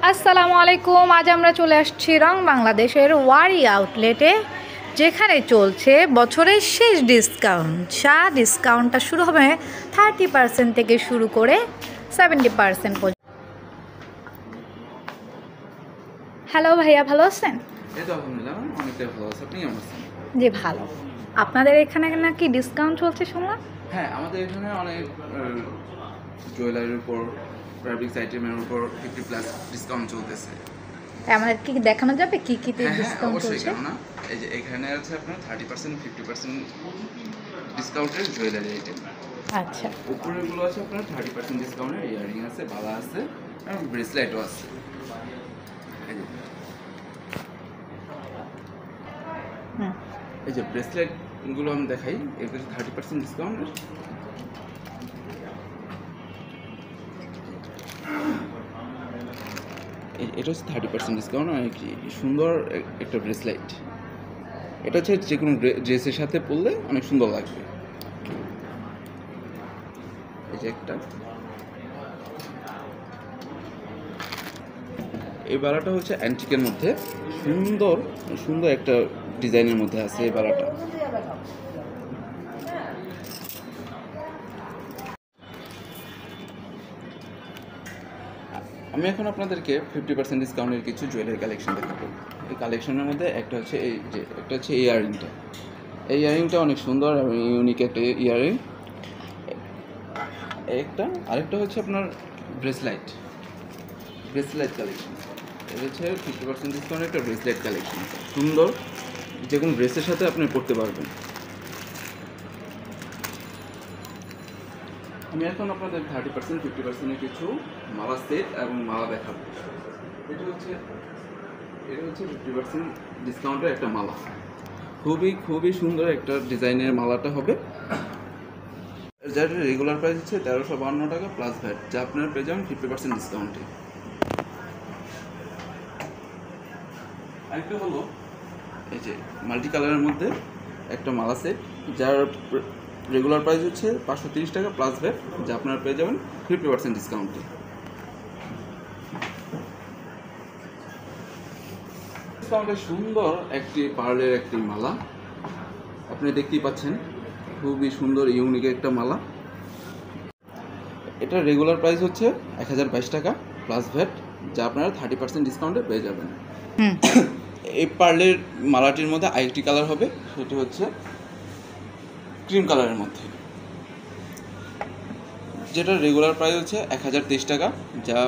আসসালামু আলাইকুম। আজ আমরা চলে আসছি রং বাংলাদেশের ওয়ারি আউটলেটে, যেখানে চলছে বছরের শেষ ডিসকাউন্ট। ডিসকাউন্টটা শুরু হবে 30% থেকে শুরু করে 70% পর্যন্ত। হ্যালো ভাইয়া, ভালো আছেন? এই তো আলহামদুলিল্লাহ অনেকটাই ভালো আছে। আপনি কেমন আছেন? জি ভালো। আপনাদের এখানে নাকি ডিসকাউন্ট চলছে শুনলাম? হ্যাঁ, আমাদের এখানে অনেক জুয়েলারির উপর, ফ্যাব্রিক্স আইটেমের উপর 50+ ডিসকাউন্ট চলতেছে। আমাদের কি দেখানো যাবে কি কি হ্যাঁ, ডিসকাউন্ট অবশ্যই, চলছে? কেন না। এই যে এখানে আছে আপনার 30% 50% ডিসকাউন্টের জুয়েলারি আইটেম। আচ্ছা, উপরেরগুলো আছে আপনার 30% ডিসকাউন্টের ইয়াররিং আছে, বালা আছে, এবং ব্রেসলেটও আছে। এই যে হুম, এই যে ব্রেসলেটগুলো আমি দেখাই, এগুলো 30% ডিসকাউন্টের। এটা হচ্ছে 30% ডিসকাউন্ট, অনেক সুন্দর একটা ব্রেসলেট। এটা হচ্ছে যে কোনো ড্রেসের সাথে পরলে অনেক সুন্দর লাগবে। এই যে একটা, এই বালাটা হচ্ছে অ্যান্টিকের মধ্যে সুন্দর সুন্দর একটা ডিজাইনের মধ্যে আছে এই বালাটা। আমি এখন আপনাদেরকে 50% ডিসকাউন্টের কিছু জুয়েলারি কালেকশন দেখাবো। এই কালেকশনের মধ্যে একটা হচ্ছে একটা হচ্ছে এই ইয়াররিংটা। এই ইয়াররিংটা অনেক সুন্দর এবং ইউনিক একটা ইয়াররিং। আরেকটা হচ্ছে আপনার ব্রেসলাইট কালেকশন। এটা হচ্ছে 50% ডিসকাউন্ট একটা ব্রেসলেট কালেকশন, সুন্দর, যে কোনো ড্রেসের সাথে আপনি পরতে পারবেন। আমি এখন আপনাদের 30% 50%-এর কিছু মালা সেট এবং মালা দেখাবো। এটা হচ্ছে 50% ডিসকাউন্টের একটা মালা, খুবই সুন্দর একটা ডিজাইনের মালাটা হবে, যার রেগুলার প্রাইস হচ্ছে 1352 টাকা প্লাস ভ্যাট, যা আপনারা পেয়ে যাবেন 50% ডিসকাউন্টে। আরেকটা হলো এই যে মাল্টি কালারের মধ্যে একটা মালা সেট, যার রেগুলার প্রাইস হচ্ছে 530 টাকা প্লাস ভ্যাট, যা আপনারা পেয়ে যাবেন 50% ডিসকাউন্টে। ডিসকাউন্টে সুন্দর একটি পার্লের একটি মালা আপনি দেখতেই পাচ্ছেন, খুবই সুন্দর ইউনিক একটা মালা। এটা রেগুলার প্রাইস হচ্ছে 1022 টাকা প্লাস ভ্যাট, যা আপনারা 30% ডিসকাউন্টে পেয়ে যাবেন। এই পার্লের মালাটির মধ্যে আরেকটি কালার হবে, সেটি হচ্ছে ক্রিম কালারের মধ্যে, যেটা রেগুলার প্রাইস হচ্ছে 1023 টাকা, যা